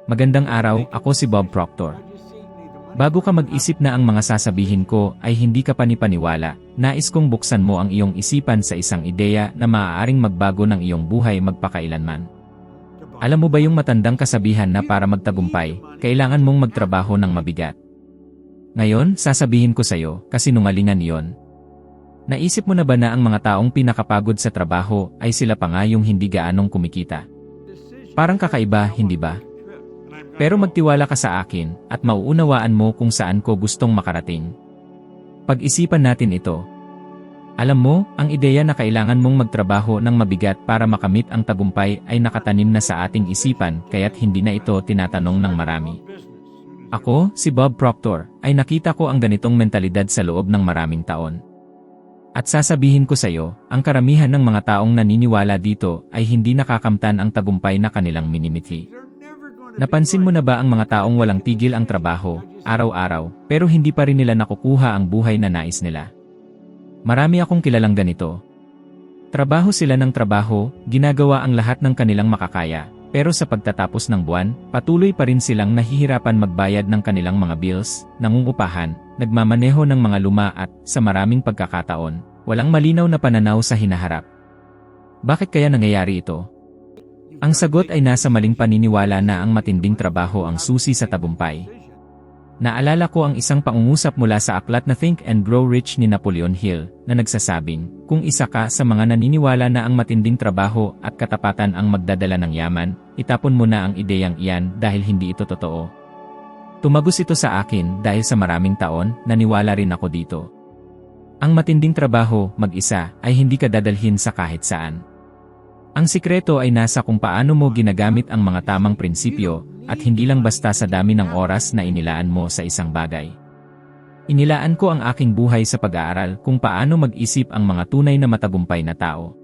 Magandang araw, ako si Bob Proctor. Bago ka mag-isip na ang mga sasabihin ko ay hindi ka panipaniwala, nais kong buksan mo ang iyong isipan sa isang ideya na maaaring magbago ng iyong buhay magpakailanman. Alam mo ba yung matandang kasabihan na para magtagumpay, kailangan mong magtrabaho ng mabigat? Ngayon, sasabihin ko sa'yo, kasinungalingan iyon. Naisip mo na ba na ang mga taong pinakapagod sa trabaho ay sila pa nga yung hindi gaanong kumikita? Parang kakaiba, hindi ba? Pero magtiwala ka sa akin at mauunawaan mo kung saan ko gustong makarating. Pag-isipan natin ito. Alam mo, ang ideya na kailangan mong magtrabaho ng mabigat para makamit ang tagumpay ay nakatanim na sa ating isipan kaya't hindi na ito tinatanong ng marami. Ako, si Bob Proctor, ay nakita ko ang ganitong mentalidad sa loob ng maraming taon. At sasabihin ko sa iyo, ang karamihan ng mga taong naniniwala dito ay hindi nakakamtan ang tagumpay na kanilang minimithi. Napansin mo na ba ang mga taong walang tigil ang trabaho, araw-araw, pero hindi pa rin nila nakukuha ang buhay na nais nila? Marami akong kilalang ganito. Trabaho sila ng trabaho, ginagawa ang lahat ng kanilang makakaya, pero sa pagtatapos ng buwan, patuloy pa rin silang nahihirapan magbayad ng kanilang mga bills, nangungupahan, nagmamaneho ng mga luma at, sa maraming pagkakataon, walang malinaw na pananaw sa hinaharap. Bakit kaya nangyayari ito? Ang sagot ay nasa maling paniniwala na ang matinding trabaho ang susi sa tagumpay. Naalala ko ang isang pangungusap mula sa aklat na Think and Grow Rich ni Napoleon Hill na nagsasabing, kung isa ka sa mga naniniwala na ang matinding trabaho at katapatan ang magdadala ng yaman, itapon mo na ang ideyang iyan dahil hindi ito totoo. Tumagos ito sa akin dahil sa maraming taon, naniwala rin ako dito. Ang matinding trabaho, mag-isa, ay hindi ka dadalhin sa kahit saan. Ang sikreto ay nasa kung paano mo ginagamit ang mga tamang prinsipyo at hindi lang basta sa dami ng oras na inilaan mo sa isang bagay. Inilaan ko ang aking buhay sa pag-aaral kung paano mag-isip ang mga tunay na matagumpay na tao.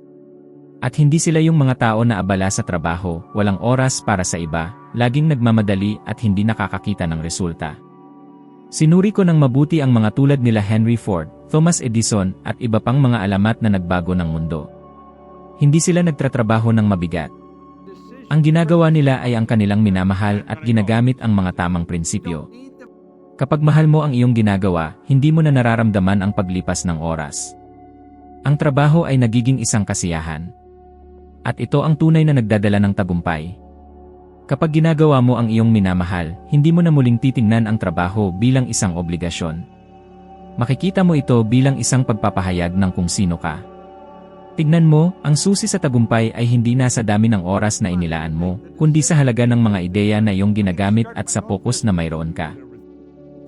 At hindi sila yung mga tao na abala sa trabaho, walang oras para sa iba, laging nagmamadali at hindi nakakakita ng resulta. Sinuri ko ng mabuti ang mga tulad nila Henry Ford, Thomas Edison at iba pang mga alamat na nagbago ng mundo. Hindi sila nagtatrabaho ng mabigat. Ang ginagawa nila ay ang kanilang minamahal at ginagamit ang mga tamang prinsipyo. Kapag mahal mo ang iyong ginagawa, hindi mo na nararamdaman ang paglipas ng oras. Ang trabaho ay nagiging isang kasiyahan. At ito ang tunay na nagdadala ng tagumpay. Kapag ginagawa mo ang iyong minamahal, hindi mo na muling titingnan ang trabaho bilang isang obligasyon. Makikita mo ito bilang isang pagpapahayag ng kung sino ka. Tignan mo, ang susi sa tagumpay ay hindi nasa dami ng oras na inilaan mo, kundi sa halaga ng mga ideya na iyong ginagamit at sa focus na mayroon ka.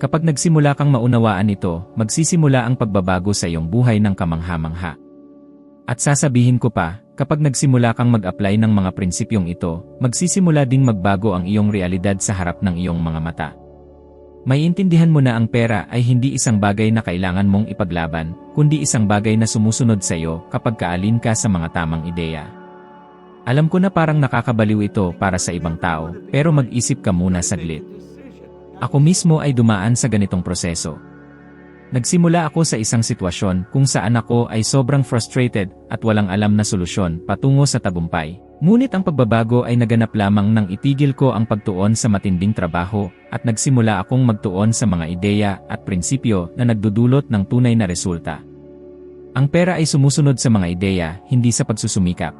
Kapag nagsimula kang maunawaan ito, magsisimula ang pagbabago sa iyong buhay ng kamangha-mangha. At sasabihin ko pa, kapag nagsimula kang mag-apply ng mga prinsipyong ito, magsisimula ding magbago ang iyong realidad sa harap ng iyong mga mata. Maiintindihan mo na ang pera ay hindi isang bagay na kailangan mong ipaglaban, kundi isang bagay na sumusunod sa iyo kapag kaalin ka sa mga tamang ideya. Alam ko na parang nakakabaliw ito para sa ibang tao, pero mag-isip ka muna saglit. Ako mismo ay dumaan sa ganitong proseso. Nagsimula ako sa isang sitwasyon kung saan ako ay sobrang frustrated at walang alam na solusyon patungo sa tagumpay. Ngunit ang pagbabago ay naganap lamang nang itigil ko ang pagtuon sa matinding trabaho at nagsimula akong magtuon sa mga ideya at prinsipyo na nagdudulot ng tunay na resulta. Ang pera ay sumusunod sa mga ideya, hindi sa pagsusumikap.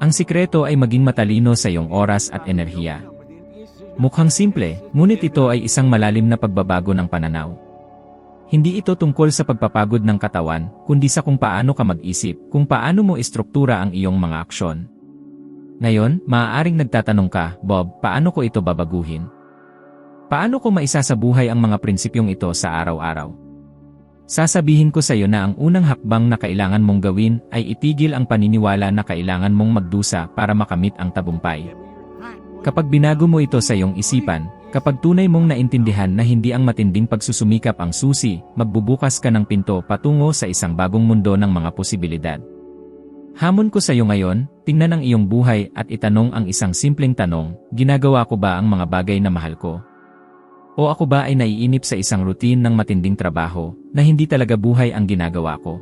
Ang sikreto ay maging matalino sa iyong oras at enerhiya. Mukhang simple, ngunit ito ay isang malalim na pagbabago ng pananaw. Hindi ito tungkol sa pagpapagod ng katawan, kundi sa kung paano ka mag-isip, kung paano mo istruktura ang iyong mga aksyon. Ngayon, maaaring nagtatanong ka, Bob, paano ko ito babaguhin? Paano ko maisasabuhay ang mga prinsipyong ito sa araw-araw? Sasabihin ko sa iyo na ang unang hakbang na kailangan mong gawin ay itigil ang paniniwala na kailangan mong magdusa para makamit ang tagumpay. Kapag binago mo ito sa iyong isipan, kapag tunay mong naintindihan na hindi ang matinding pagsusumikap ang susi, magbubukas ka ng pinto patungo sa isang bagong mundo ng mga posibilidad. Hamon ko sa iyo ngayon, tingnan ang iyong buhay at itanong ang isang simpleng tanong, ginagawa ko ba ang mga bagay na mahal ko? O ako ba ay naiinip sa isang routine ng matinding trabaho, na hindi talaga buhay ang ginagawa ko?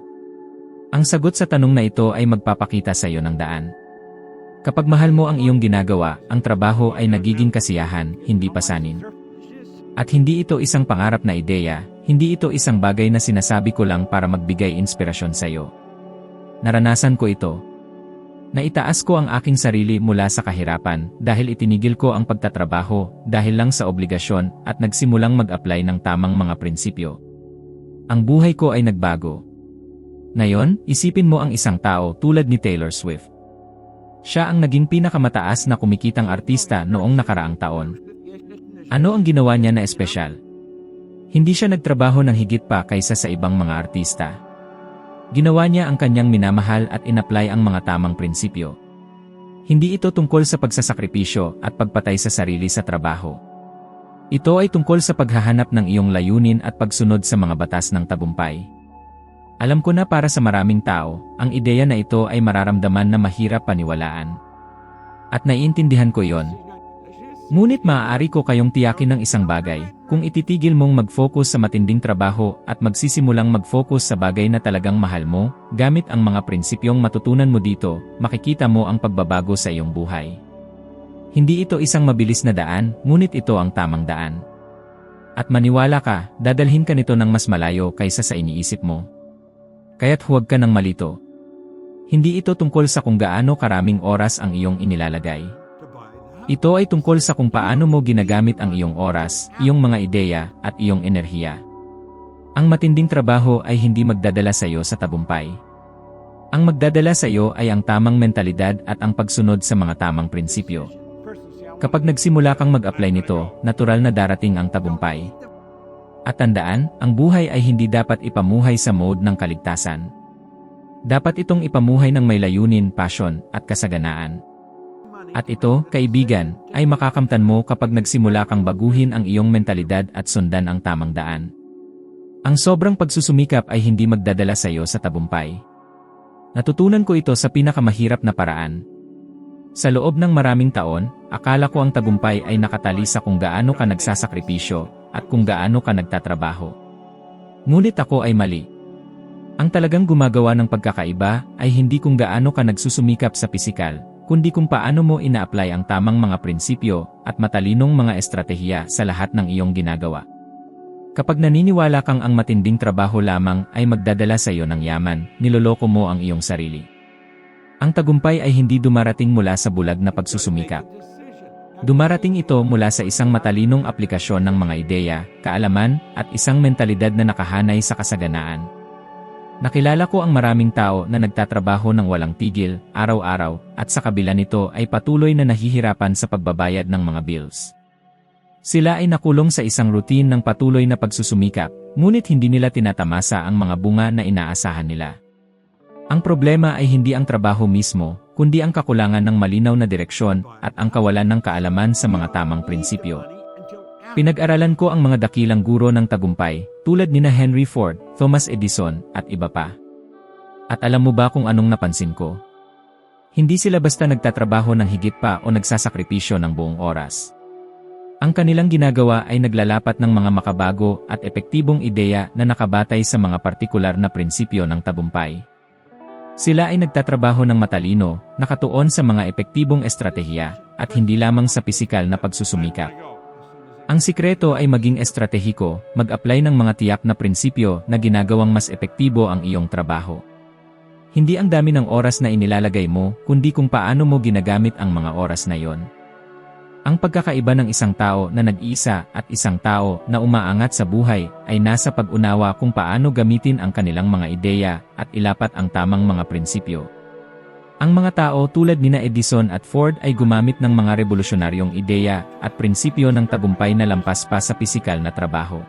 Ang sagot sa tanong na ito ay magpapakita sa iyo ng daan. Kapag mahal mo ang iyong ginagawa, ang trabaho ay nagiging kasiyahan, hindi pasanin. At hindi ito isang pangarap na ideya, hindi ito isang bagay na sinasabi ko lang para magbigay inspirasyon sa iyo. Naranasan ko ito. Naitaas ko ang aking sarili mula sa kahirapan dahil itinigil ko ang pagtatrabaho dahil lang sa obligasyon at nagsimulang mag-apply ng tamang mga prinsipyo. Ang buhay ko ay nagbago. Ngayon, isipin mo ang isang tao tulad ni Taylor Swift. Siya ang naging pinakamataas na kumikitang artista noong nakaraang taon. Ano ang ginawa niya na espesyal? Hindi siya nagtrabaho ng higit pa kaysa sa ibang mga artista. Ginawa niya ang kanyang minamahal at inapply ang mga tamang prinsipyo. Hindi ito tungkol sa pagsasakripisyo at pagpatay sa sarili sa trabaho. Ito ay tungkol sa paghahanap ng iyong layunin at pagsunod sa mga batas ng tagumpay. Alam ko na para sa maraming tao, ang ideya na ito ay mararamdaman na mahirap paniwalaan. At naiintindihan ko yon. Ngunit maaari ko kayong tiyakin ng isang bagay, kung ititigil mong mag-focus sa matinding trabaho at magsisimulang mag-focus sa bagay na talagang mahal mo, gamit ang mga prinsipyong matutunan mo dito, makikita mo ang pagbabago sa iyong buhay. Hindi ito isang mabilis na daan, ngunit ito ang tamang daan. At maniwala ka, dadalhin ka nito ng mas malayo kaysa sa iniisip mo. Kaya't huwag ka nang malito. Hindi ito tungkol sa kung gaano karaming oras ang iyong inilalagay. Ito ay tungkol sa kung paano mo ginagamit ang iyong oras, iyong mga ideya, at iyong enerhiya. Ang matinding trabaho ay hindi magdadala sa iyo sa tagumpay. Ang magdadala sa iyo ay ang tamang mentalidad at ang pagsunod sa mga tamang prinsipyo. Kapag nagsimula kang mag-apply nito, natural na darating ang tagumpay. At tandaan, ang buhay ay hindi dapat ipamuhay sa mode ng kaligtasan. Dapat itong ipamuhay ng may layunin, passion, at kasaganaan. At ito, kaibigan, ay makakamtan mo kapag nagsimula kang baguhin ang iyong mentalidad at sundan ang tamang daan. Ang sobrang pagsusumikap ay hindi magdadala sa iyo sa tagumpay. Natutunan ko ito sa pinakamahirap na paraan. Sa loob ng maraming taon, akala ko ang tagumpay ay nakatali sa kung gaano ka nagsasakripisyo at kung gaano ka nagtatrabaho. Ngunit ako ay mali. Ang talagang gumagawa ng pagkakaiba ay hindi kung gaano ka nagsusumikap sa pisikal, kundi kung paano mo ina-apply ang tamang mga prinsipyo at matalinong mga estratehiya sa lahat ng iyong ginagawa. Kapag naniniwala kang ang matinding trabaho lamang ay magdadala sa iyo ng yaman, niloloko mo ang iyong sarili. Ang tagumpay ay hindi dumarating mula sa bulag na pagsusumikap. Dumarating ito mula sa isang matalinong aplikasyon ng mga ideya, kaalaman, at isang mentalidad na nakahanay sa kasaganaan. Nakilala ko ang maraming tao na nagtatrabaho ng walang tigil, araw-araw, at sa kabila nito ay patuloy na nahihirapan sa pagbabayad ng mga bills. Sila ay nakulong sa isang routine ng patuloy na pagsusumikap, ngunit hindi nila tinatamasa ang mga bunga na inaasahan nila. Ang problema ay hindi ang trabaho mismo, kundi ang kakulangan ng malinaw na direksyon at ang kawalan ng kaalaman sa mga tamang prinsipyo. Pinag-aralan ko ang mga dakilang guro ng tagumpay, tulad nina Henry Ford, Thomas Edison, at iba pa. At alam mo ba kung anong napansin ko? Hindi sila basta nagtatrabaho ng higit pa o nagsasakripisyo ng buong oras. Ang kanilang ginagawa ay naglalapat ng mga makabago at epektibong ideya na nakabatay sa mga partikular na prinsipyo ng tagumpay. Sila ay nagtatrabaho ng matalino, nakatuon sa mga epektibong estratehiya, at hindi lamang sa pisikal na pagsusumikap. Ang sikreto ay maging estratehiko, mag-apply ng mga tiyak na prinsipyo na ginagawang mas epektibo ang iyong trabaho. Hindi ang dami ng oras na inilalagay mo, kundi kung paano mo ginagamit ang mga oras na iyon. Ang pagkakaiba ng isang tao na nag-iisa at isang tao na umaangat sa buhay ay nasa pag-unawa kung paano gamitin ang kanilang mga ideya at ilapat ang tamang mga prinsipyo. Ang mga tao tulad nina Edison at Ford ay gumamit ng mga revolusyonaryong ideya at prinsipyo ng tagumpay na lampas pa sa pisikal na trabaho.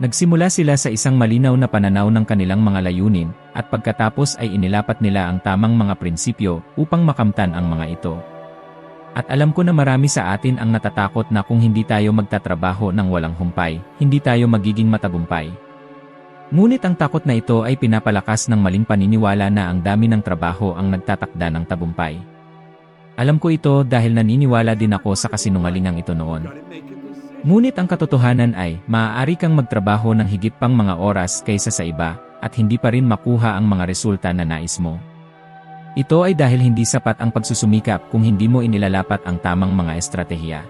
Nagsimula sila sa isang malinaw na pananaw ng kanilang mga layunin at pagkatapos ay inilapat nila ang tamang mga prinsipyo upang makamtan ang mga ito. At alam ko na marami sa atin ang natatakot na kung hindi tayo magtatrabaho ng walang humpay, hindi tayo magiging matagumpay. Ngunit ang takot na ito ay pinapalakas ng maling paniniwala na ang dami ng trabaho ang nagtatakda ng tagumpay. Alam ko ito dahil naniniwala din ako sa kasinungalingang ito noon. Ngunit ang katotohanan ay, maaari kang magtrabaho ng higit pang mga oras kaysa sa iba, at hindi pa rin makuha ang mga resulta na nais mo. Ito ay dahil hindi sapat ang pagsusumikap kung hindi mo inilalapat ang tamang mga estratehiya.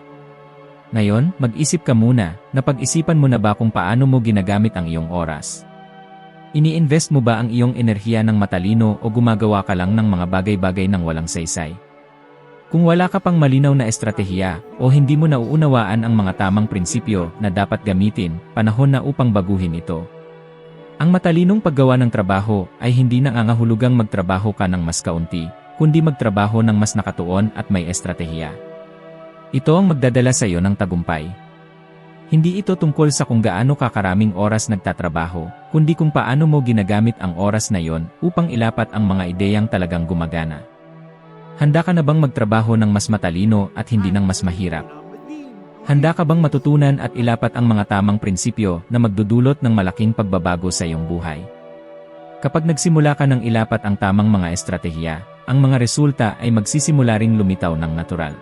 Ngayon, mag-isip ka muna, napag-isipan mo na ba kung paano mo ginagamit ang iyong oras? Ini-invest mo ba ang iyong enerhiya ng matalino o gumagawa ka lang ng mga bagay-bagay ng walang saysay? Kung wala ka pang malinaw na estratehiya o hindi mo nauunawaan ang mga tamang prinsipyo na dapat gamitin, panahon na upang baguhin ito. Ang matalinong paggawa ng trabaho ay hindi nangangahulugang magtrabaho ka ng mas kaunti, kundi magtrabaho ng mas nakatuon at may estratehiya. Ito ang magdadala sa iyo ng tagumpay. Hindi ito tungkol sa kung gaano kakaraming oras nagtatrabaho, kundi kung paano mo ginagamit ang oras na yon upang ilapat ang mga ideyang talagang gumagana. Handa ka na bang magtrabaho ng mas matalino at hindi ng mas mahirap? Handa ka bang matutunan at ilapat ang mga tamang prinsipyo na magdudulot ng malaking pagbabago sa iyong buhay? Kapag nagsimula ka ng ilapat ang tamang mga estratehiya, ang mga resulta ay magsisimula ring lumitaw ng natural.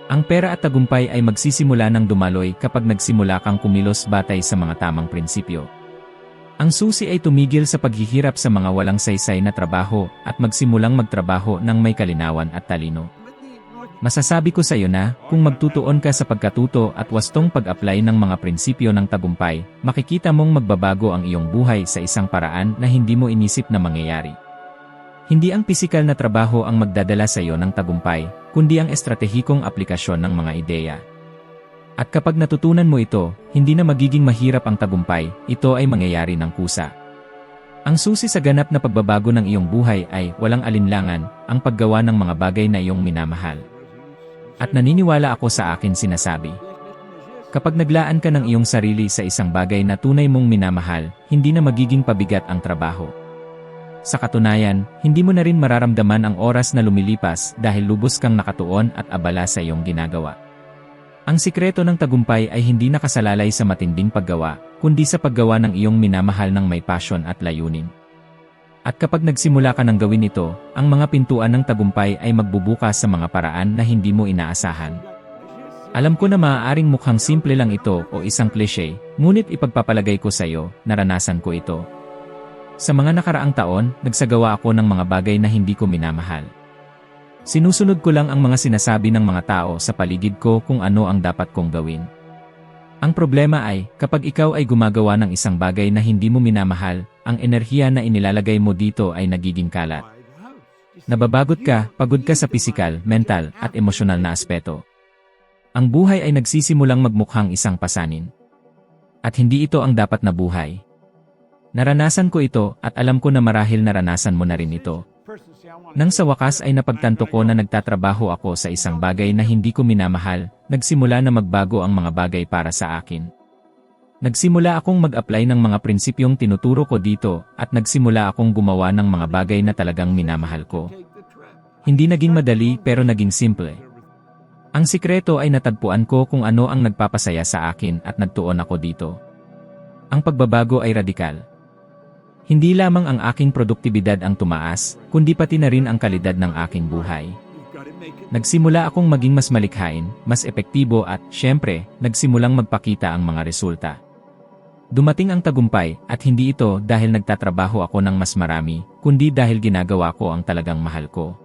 Ang pera at tagumpay ay magsisimula ng dumaloy kapag nagsimula kang kumilos batay sa mga tamang prinsipyo. Ang susi ay tumigil sa paghihirap sa mga walang saysay na trabaho at magsimulang magtrabaho ng may kalinawan at talino. Masasabi ko sa iyo na, kung magtutuon ka sa pagkatuto at wastong pag-apply ng mga prinsipyo ng tagumpay, makikita mong magbabago ang iyong buhay sa isang paraan na hindi mo inisip na mangyayari. Hindi ang pisikal na trabaho ang magdadala sa iyo ng tagumpay, kundi ang estratehikong aplikasyon ng mga ideya. At kapag natutunan mo ito, hindi na magiging mahirap ang tagumpay, ito ay mangyayari ng kusa. Ang susi sa ganap na pagbabago ng iyong buhay ay, walang alinlangan, ang paggawa ng mga bagay na iyong minamahal. At naniniwala ako sa akin sinasabi. Kapag naglaan ka ng iyong sarili sa isang bagay na tunay mong minamahal, hindi na magiging pabigat ang trabaho. Sa katunayan, hindi mo na rin mararamdaman ang oras na lumilipas dahil lubos kang nakatuon at abala sa iyong ginagawa. Ang sikreto ng tagumpay ay hindi nakasalalay sa matinding paggawa, kundi sa paggawa ng iyong minamahal ng may passion at layunin. At kapag nagsimula ka ng gawin ito, ang mga pintuan ng tagumpay ay magbubukas sa mga paraan na hindi mo inaasahan. Alam ko na maaaring mukhang simple lang ito o isang klise, ngunit ipagpapalagay ko sa iyo, naranasan ko ito. Sa mga nakaraang taon, nagsagawa ako ng mga bagay na hindi ko minamahal. Sinusunod ko lang ang mga sinasabi ng mga tao sa paligid ko kung ano ang dapat kong gawin. Ang problema ay, kapag ikaw ay gumagawa ng isang bagay na hindi mo minamahal, ang enerhiya na inilalagay mo dito ay nagiging kalat. Nababagot ka, pagod ka sa pisikal, mental, at emosyonal na aspeto. Ang buhay ay nagsisimulang magmukhang isang pasanin. At hindi ito ang dapat na buhay. Naranasan ko ito at alam ko na marahil naranasan mo na rin ito. Nang sa wakas ay napagtanto ko na nagtatrabaho ako sa isang bagay na hindi ko minamahal, nagsimula na magbago ang mga bagay para sa akin. Nagsimula akong mag-apply ng mga prinsipyong tinuturo ko dito at nagsimula akong gumawa ng mga bagay na talagang minamahal ko. Hindi naging madali pero naging simple. Ang sikreto ay natagpuan ko kung ano ang nagpapasaya sa akin at nagtuon ako dito. Ang pagbabago ay radikal. Hindi lamang ang aking produktibidad ang tumaas, kundi pati na rin ang kalidad ng aking buhay. Nagsimula akong maging mas malikhain, mas epektibo at, syempre, nagsimulang magpakita ang mga resulta. Dumating ang tagumpay at hindi ito dahil nagtatrabaho ako ng mas marami, kundi dahil ginagawa ko ang talagang mahal ko.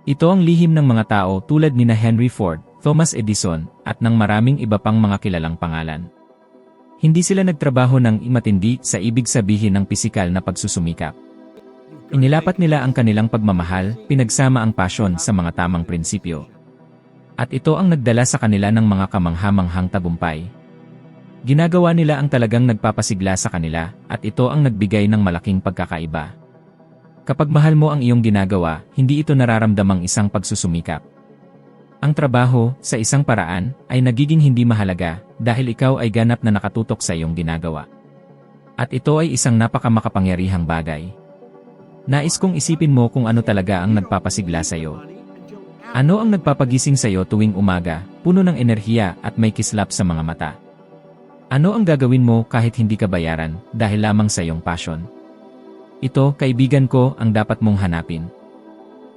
Ito ang lihim ng mga tao tulad nina Henry Ford, Thomas Edison, at ng maraming iba pang mga kilalang pangalan. Hindi sila nagtrabaho ng matindi sa ibig sabihin ng pisikal na pagsusumikap. Inilapat nila ang kanilang pagmamahal, pinagsama ang pasyon sa mga tamang prinsipyo. At ito ang nagdala sa kanila ng mga kamangha-manghang tagumpay. Ginagawa nila ang talagang nagpapasigla sa kanila, at ito ang nagbigay ng malaking pagkakaiba. Kapag mahal mo ang iyong ginagawa, hindi ito nararamdamang isang pagsusumikap. Ang trabaho, sa isang paraan, ay nagiging hindi mahalaga dahil ikaw ay ganap na nakatutok sa iyong ginagawa. At ito ay isang napakamakapangyarihang bagay. Nais kong isipin mo kung ano talaga ang nagpapasigla sa iyo. Ano ang nagpapagising sa iyo tuwing umaga, puno ng enerhiya at may kislap sa mga mata? Ano ang gagawin mo kahit hindi ka bayaran dahil lamang sa iyong passion? Ito, kaibigan ko, ang dapat mong hanapin.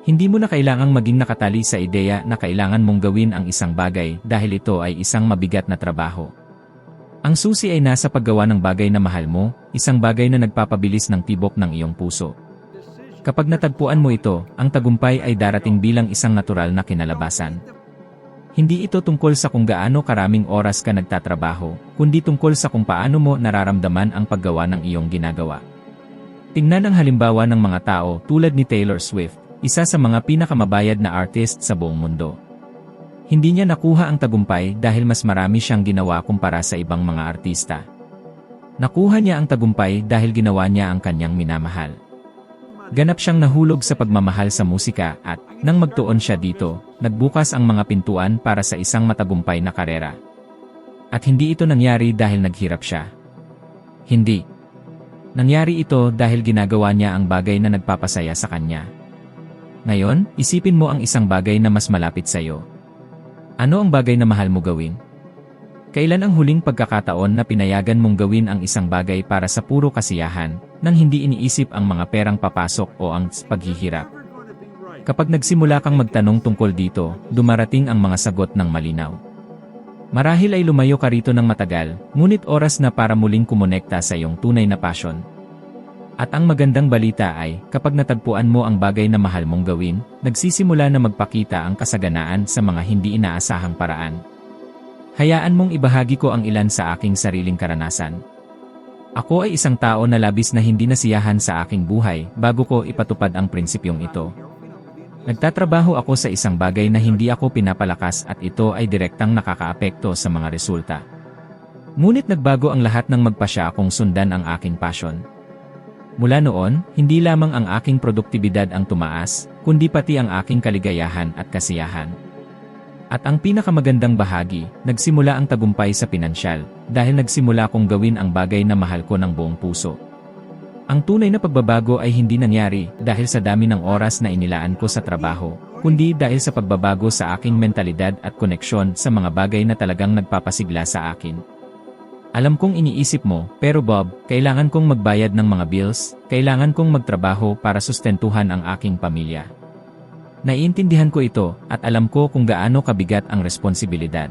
Hindi mo na kailangang maging nakatali sa ideya na kailangan mong gawin ang isang bagay dahil ito ay isang mabigat na trabaho. Ang susi ay nasa paggawa ng bagay na mahal mo, isang bagay na nagpapabilis ng tibok ng iyong puso. Kapag natagpuan mo ito, ang tagumpay ay darating bilang isang natural na kinalabasan. Hindi ito tungkol sa kung gaano karaming oras ka nagtatrabaho, kundi tungkol sa kung paano mo nararamdaman ang paggawa ng iyong ginagawa. Tingnan ang halimbawa ng mga tao tulad ni Taylor Swift, isa sa mga pinakamabayad na artist sa buong mundo. Hindi niya nakuha ang tagumpay dahil mas marami siyang ginawa kumpara sa ibang mga artista. Nakuha niya ang tagumpay dahil ginawa niya ang kanyang minamahal. Ganap siyang nahulog sa pagmamahal sa musika at, nang magtuon siya dito, nagbukas ang mga pintuan para sa isang matagumpay na karera. At hindi ito nangyari dahil naghirap siya. Hindi. Nangyari ito dahil ginagawa niya ang bagay na nagpapasaya sa kanya. Ngayon, isipin mo ang isang bagay na mas malapit sa iyo. Ano ang bagay na mahal mo gawin? Kailan ang huling pagkakataon na pinayagan mong gawin ang isang bagay para sa puro kasiyahan, nang hindi iniisip ang mga perang papasok o ang paghihirap? Kapag nagsimula kang magtanong tungkol dito, dumarating ang mga sagot ng malinaw. Marahil ay lumayo ka rito ng matagal, ngunit oras na para muling kumonekta sa iyong tunay na passion. At ang magandang balita ay, kapag natagpuan mo ang bagay na mahal mong gawin, nagsisimula na magpakita ang kasaganaan sa mga hindi inaasahang paraan. Hayaan mong ibahagi ko ang ilan sa aking sariling karanasan. Ako ay isang tao na labis na hindi nasiyahan sa aking buhay bago ko ipatupad ang prinsipyong ito. Nagtatrabaho ako sa isang bagay na hindi ako pinapalakas at ito ay direktang nakakaapekto sa mga resulta. Ngunit nagbago ang lahat nang magpasya akong sundan ang aking passion. Mula noon, hindi lamang ang aking produktibidad ang tumaas, kundi pati ang aking kaligayahan at kasiyahan. At ang pinakamagandang bahagi, nagsimula ang tagumpay sa pinansyal, dahil nagsimula kong gawin ang bagay na mahal ko ng buong puso. Ang tunay na pagbabago ay hindi nangyari dahil sa dami ng oras na inilaan ko sa trabaho, kundi dahil sa pagbabago sa aking mentalidad at koneksyon sa mga bagay na talagang nagpapasigla sa akin. Alam kong iniisip mo, pero Bob, kailangan kong magbayad ng mga bills, kailangan kong magtrabaho para sustentuhan ang aking pamilya. Naiintindihan ko ito, at alam ko kung gaano kabigat ang responsibilidad.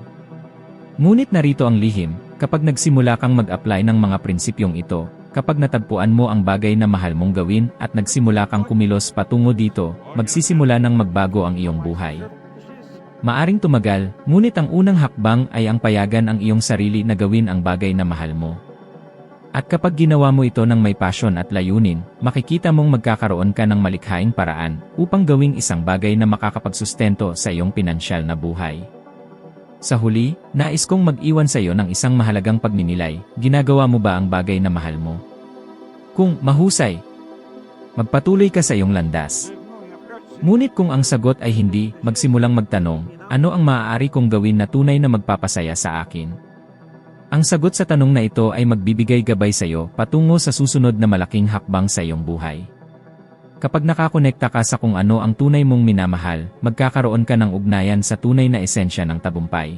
Ngunit narito ang lihim, kapag nagsimula kang mag-apply ng mga prinsipyong ito, kapag natagpuan mo ang bagay na mahal mong gawin at nagsimula kang kumilos patungo dito, magsisimula ng magbago ang iyong buhay. Maaring tumagal, ngunit ang unang hakbang ay ang payagan ang iyong sarili na gawin ang bagay na mahal mo. At kapag ginawa mo ito ng may passion at layunin, makikita mong magkakaroon ka ng malikhaing paraan upang gawing isang bagay na makakapagsustento sa iyong pinansyal na buhay. Sa huli, nais kong mag-iwan sa iyo ng isang mahalagang pagninilay, ginagawa mo ba ang bagay na mahal mo? Kung mahusay, magpatuloy ka sa iyong landas. Ngunit kung ang sagot ay hindi, magsimulang magtanong, ano ang maaari kong gawin na tunay na magpapasaya sa akin? Ang sagot sa tanong na ito ay magbibigay gabay sa iyo patungo sa susunod na malaking hakbang sa iyong buhay. Kapag nakakonekta ka sa kung ano ang tunay mong minamahal, magkakaroon ka ng ugnayan sa tunay na esensya ng tagumpay.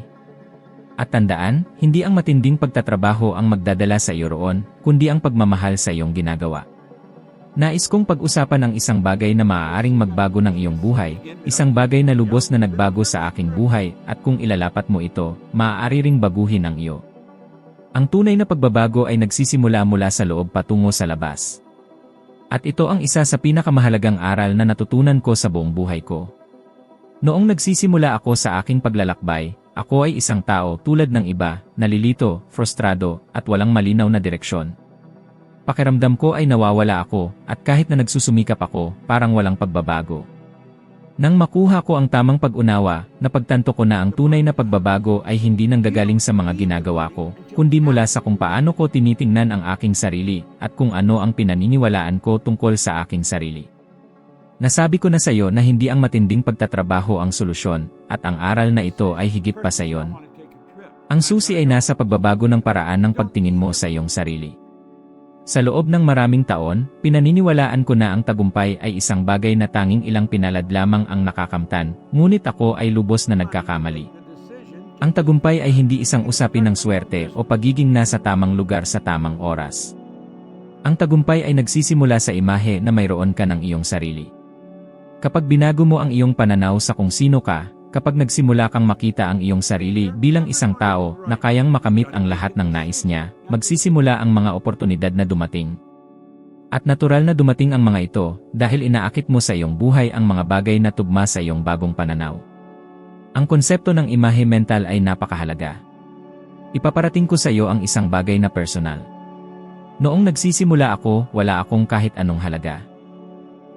At tandaan, hindi ang matinding pagtatrabaho ang magdadala sa iyo roon, kundi ang pagmamahal sa iyong ginagawa. Nais kong pag-usapan ang isang bagay na maaaring magbago ng iyong buhay, isang bagay na lubos na nagbago sa aking buhay, at kung ilalapat mo ito, maaari ring baguhin ang iyo. Ang tunay na pagbabago ay nagsisimula mula sa loob patungo sa labas. At ito ang isa sa pinakamahalagang aral na natutunan ko sa buong buhay ko. Noong nagsisimula ako sa aking paglalakbay, ako ay isang tao tulad ng iba, nalilito, frustrado, at walang malinaw na direksyon. Pakiramdam ko ay nawawala ako, at kahit na nagsusumikap ako, parang walang pagbabago. Nang makuha ko ang tamang pag-unawa, napagtanto ko na ang tunay na pagbabago ay hindi nanggagaling sa mga ginagawa ko, kundi mula sa kung paano ko tinitingnan ang aking sarili, at kung ano ang pinaniniwalaan ko tungkol sa aking sarili. Nasabi ko na sa iyo na hindi ang matinding pagtatrabaho ang solusyon, at ang aral na ito ay higit pa sa iyon. Ang susi ay nasa pagbabago ng paraan ng pagtingin mo sa iyong sarili. Sa loob ng maraming taon, pinaniniwalaan ko na ang tagumpay ay isang bagay na tanging ilang pinalad lamang ang nakakamtan, ngunit ako ay lubos na nagkakamali. Ang tagumpay ay hindi isang usapin ng swerte o pagiging nasa tamang lugar sa tamang oras. Ang tagumpay ay nagsisimula sa imahe na mayroon ka ng iyong sarili. Kapag binago mo ang iyong pananaw sa kung sino ka, kapag nagsimula kang makita ang iyong sarili bilang isang tao na kayang makamit ang lahat ng nais niya, magsisimula ang mga oportunidad na dumating. At natural na dumating ang mga ito dahil inaakit mo sa iyong buhay ang mga bagay na tugma sa iyong bagong pananaw. Ang konsepto ng imahe mental ay napakahalaga. Ipaparating ko sa iyo ang isang bagay na personal. Noong nagsisimula ako, wala akong kahit anong halaga.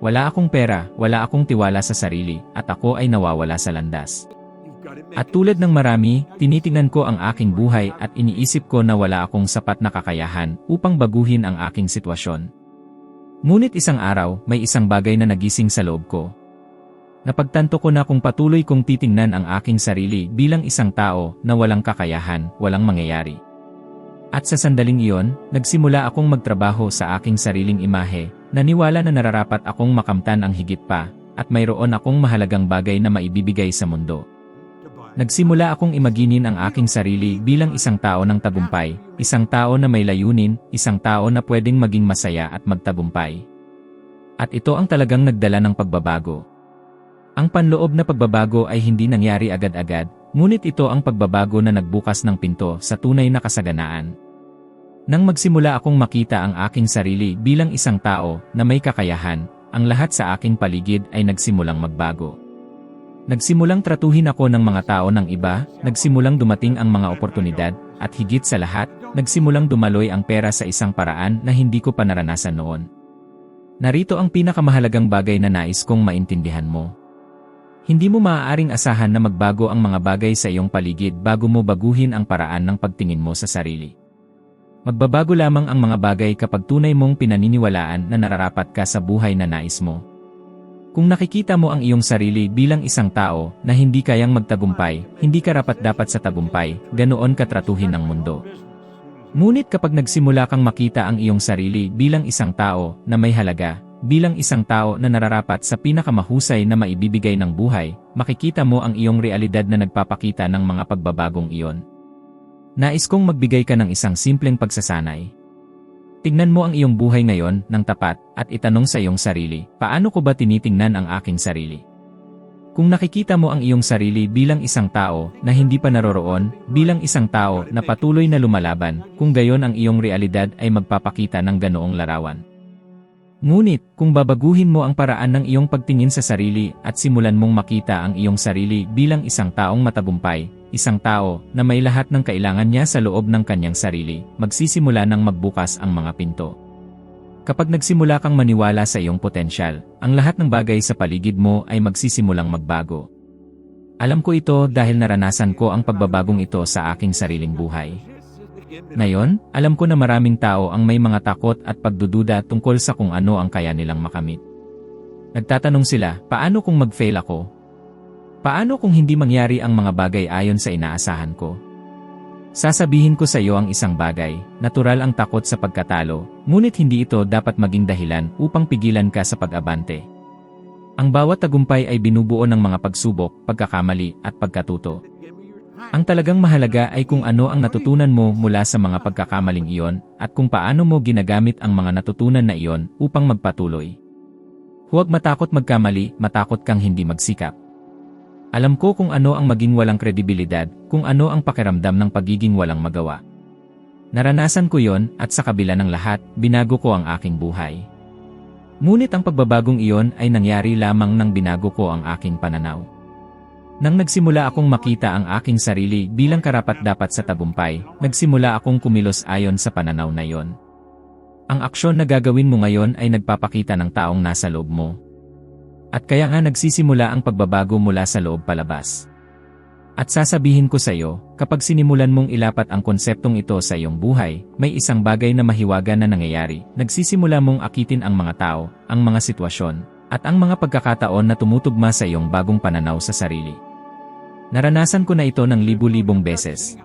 Wala akong pera, wala akong tiwala sa sarili, at ako ay nawawala sa landas. At tulad ng marami, tinitingnan ko ang aking buhay at iniisip ko na wala akong sapat na kakayahan upang baguhin ang aking sitwasyon. Ngunit isang araw, may isang bagay na nagising sa loob ko. Napagtanto ko na kung patuloy kong titingnan ang aking sarili bilang isang tao na walang kakayahan, walang mangyayari. At sa sandaling iyon, nagsimula akong magtrabaho sa aking sariling imahe, naniwala na nararapat akong makamtan ang higit pa, at mayroon akong mahalagang bagay na maibibigay sa mundo. Nagsimula akong imaginin ang aking sarili bilang isang tao ng tagumpay, isang tao na may layunin, isang tao na pwedeng maging masaya at magtagumpay. At ito ang talagang nagdala ng pagbabago. Ang panloob na pagbabago ay hindi nangyari agad-agad, ngunit ito ang pagbabago na nagbukas ng pinto sa tunay na kasaganaan. Nang magsimula akong makita ang aking sarili bilang isang tao na may kakayahan, ang lahat sa aking paligid ay nagsimulang magbago. Nagsimulang tratuhin ako ng mga tao ng iba, nagsimulang dumating ang mga oportunidad, at higit sa lahat, nagsimulang dumaloy ang pera sa isang paraan na hindi ko pa naranasan noon. Narito ang pinakamahalagang bagay na nais kong maintindihan mo. Hindi mo maaaring asahan na magbago ang mga bagay sa iyong paligid bago mo baguhin ang paraan ng pagtingin mo sa sarili. Magbabago lamang ang mga bagay kapag tunay mong pinaniniwalaan na nararapat ka sa buhay na nais mo. Kung nakikita mo ang iyong sarili bilang isang tao na hindi kayang magtagumpay, hindi ka rapat-dapat sa tagumpay, ganoon ka tratuhin ng mundo. Ngunit kapag nagsimula kang makita ang iyong sarili bilang isang tao na may halaga, bilang isang tao na nararapat sa pinakamahusay na maibibigay ng buhay, makikita mo ang iyong realidad na nagpapakita ng mga pagbabagong iyon. Nais kong magbigay ka ng isang simpleng pagsasanay. Tingnan mo ang iyong buhay ngayon ng tapat at itanong sa iyong sarili, paano ko ba tinitingnan ang aking sarili? Kung nakikita mo ang iyong sarili bilang isang tao na hindi pa naroroon, bilang isang tao na patuloy na lumalaban, kung gayon ang iyong realidad ay magpapakita ng ganoong larawan. Ngunit, kung babaguhin mo ang paraan ng iyong pagtingin sa sarili at simulan mong makita ang iyong sarili bilang isang taong matagumpay, isang tao na may lahat ng kailangan niya sa loob ng kanyang sarili, magsisimula ng magbukas ang mga pinto. Kapag nagsimula kang maniwala sa iyong potensyal, ang lahat ng bagay sa paligid mo ay magsisimulang magbago. Alam ko ito dahil naranasan ko ang pagbabagong ito sa aking sariling buhay. Ngayon, alam ko na maraming tao ang may mga takot at pagdududa tungkol sa kung ano ang kaya nilang makamit. Nagtatanong sila, paano kung mag-fail ako? Paano kung hindi mangyari ang mga bagay ayon sa inaasahan ko? Sasabihin ko sa iyo ang isang bagay, natural ang takot sa pagkatalo, ngunit hindi ito dapat maging dahilan upang pigilan ka sa pag-abante. Ang bawat tagumpay ay binubuo ng mga pagsubok, pagkakamali, at pagkatuto. Ang talagang mahalaga ay kung ano ang natutunan mo mula sa mga pagkakamaling iyon at kung paano mo ginagamit ang mga natutunan na iyon upang magpatuloy. Huwag matakot magkamali, matakot kang hindi magsikap. Alam ko kung ano ang maging walang kredibilidad, kung ano ang pakiramdam ng pagiging walang magawa. Naranasan ko yon at sa kabila ng lahat, binago ko ang aking buhay. Ngunit ang pagbabagong iyon ay nangyari lamang nang binago ko ang aking pananaw. Nang nagsimula akong makita ang aking sarili bilang karapat-dapat sa tagumpay, nagsimula akong kumilos ayon sa pananaw na iyon. Ang aksyon na gagawin mo ngayon ay nagpapakita ng taong nasa loob mo. At kaya nga nagsisimula ang pagbabago mula sa loob palabas. At sasabihin ko sa iyo, kapag sinimulan mong ilapat ang konseptong ito sa iyong buhay, may isang bagay na mahiwaga na nangyayari. Nagsisimula mong akitin ang mga tao, ang mga sitwasyon, at ang mga pagkakataon na tumutugma sa iyong bagong pananaw sa sarili. Naranasan ko na ito ng libu-libong beses.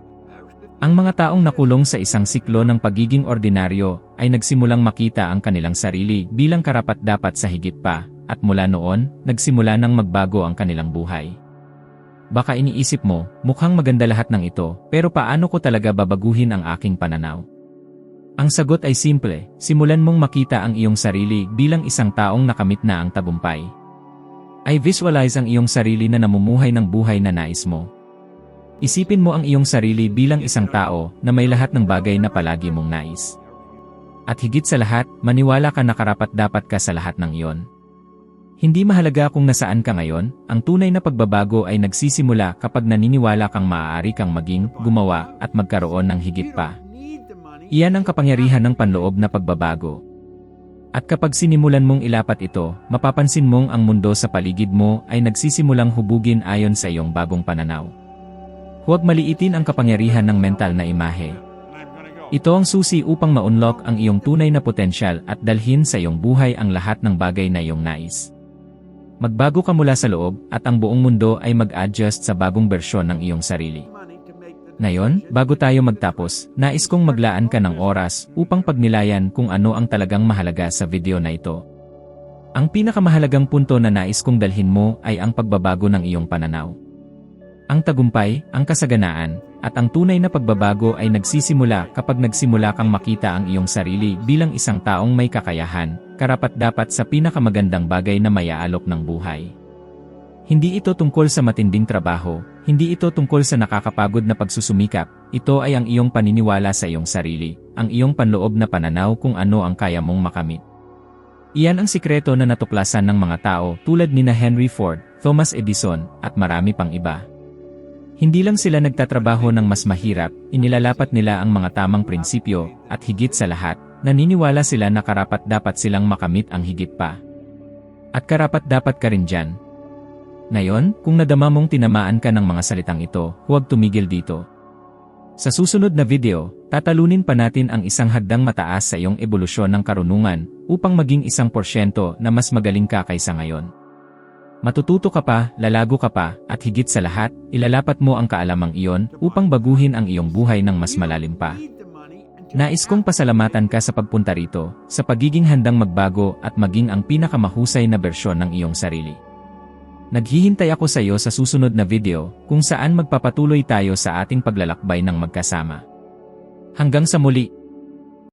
Ang mga taong nakulong sa isang siklo ng pagiging ordinaryo ay nagsimulang makita ang kanilang sarili bilang karapat-dapat sa higit pa, at mula noon, nagsimula nang magbago ang kanilang buhay. Baka iniisip mo, mukhang maganda lahat ng ito, pero paano ko talaga babaguhin ang aking pananaw? Ang sagot ay simple, simulan mong makita ang iyong sarili bilang isang taong nakamit na ang tagumpay. Ay visualize ang iyong sarili na namumuhay ng buhay na nais mo. Isipin mo ang iyong sarili bilang isang tao na may lahat ng bagay na palagi mong nais. At higit sa lahat, maniwala ka na karapat-dapat ka sa lahat ng iyon. Hindi mahalaga kung nasaan ka ngayon, ang tunay na pagbabago ay nagsisimula kapag naniniwala kang maaari kang maging, gumawa, at magkaroon ng higit pa. Iyan ang kapangyarihan ng panloob na pagbabago. At kapag sinimulan mong ilapat ito, mapapansin mong ang mundo sa paligid mo ay nagsisimulang hubugin ayon sa iyong bagong pananaw. Huwag maliitin ang kapangyarihan ng mental na imahe. Ito ang susi upang ma-unlock ang iyong tunay na potensyal at dalhin sa iyong buhay ang lahat ng bagay na iyong nais. Magbago ka mula sa loob at ang buong mundo ay mag-adjust sa bagong bersyon ng iyong sarili. Ngayon, bago tayo magtapos, nais kong maglaan ka ng oras upang pagnilayan kung ano ang talagang mahalaga sa video na ito. Ang pinakamahalagang punto na nais kong dalhin mo ay ang pagbabago ng iyong pananaw. Ang tagumpay, ang kasaganaan, at ang tunay na pagbabago ay nagsisimula kapag nagsimula kang makita ang iyong sarili bilang isang taong may kakayahan, karapat-dapat sa pinakamagandang bagay na mayaalok ng buhay. Hindi ito tungkol sa matinding trabaho, hindi ito tungkol sa nakakapagod na pagsusumikap, ito ay ang iyong paniniwala sa iyong sarili, ang iyong panloob na pananaw kung ano ang kaya mong makamit. Iyan ang sikreto na natuklasan ng mga tao tulad nina Henry Ford, Thomas Edison, at marami pang iba. Hindi lang sila nagtatrabaho ng mas mahirap, inilalapat nila ang mga tamang prinsipyo, at higit sa lahat, naniniwala sila na karapat-dapat silang makamit ang higit pa. At karapat-dapat ka rin dyan. Ngayon, kung nadama mong tinamaan ka ng mga salitang ito, huwag tumigil dito. Sa susunod na video, tatalunin pa natin ang isang hagdang mataas sa iyong ebolusyon ng karunungan upang maging 1% na mas magaling ka kaysa ngayon. Matututo ka pa, lalago ka pa, at higit sa lahat, ilalapat mo ang kaalamang iyon upang baguhin ang iyong buhay ng mas malalim pa. Nais kong pasalamatan ka sa pagpunta rito, sa pagiging handang magbago at maging ang pinakamahusay na bersyon ng iyong sarili. Naghihintay ako sa iyo sa susunod na video, kung saan magpapatuloy tayo sa ating paglalakbay ng magkasama. Hanggang sa muli!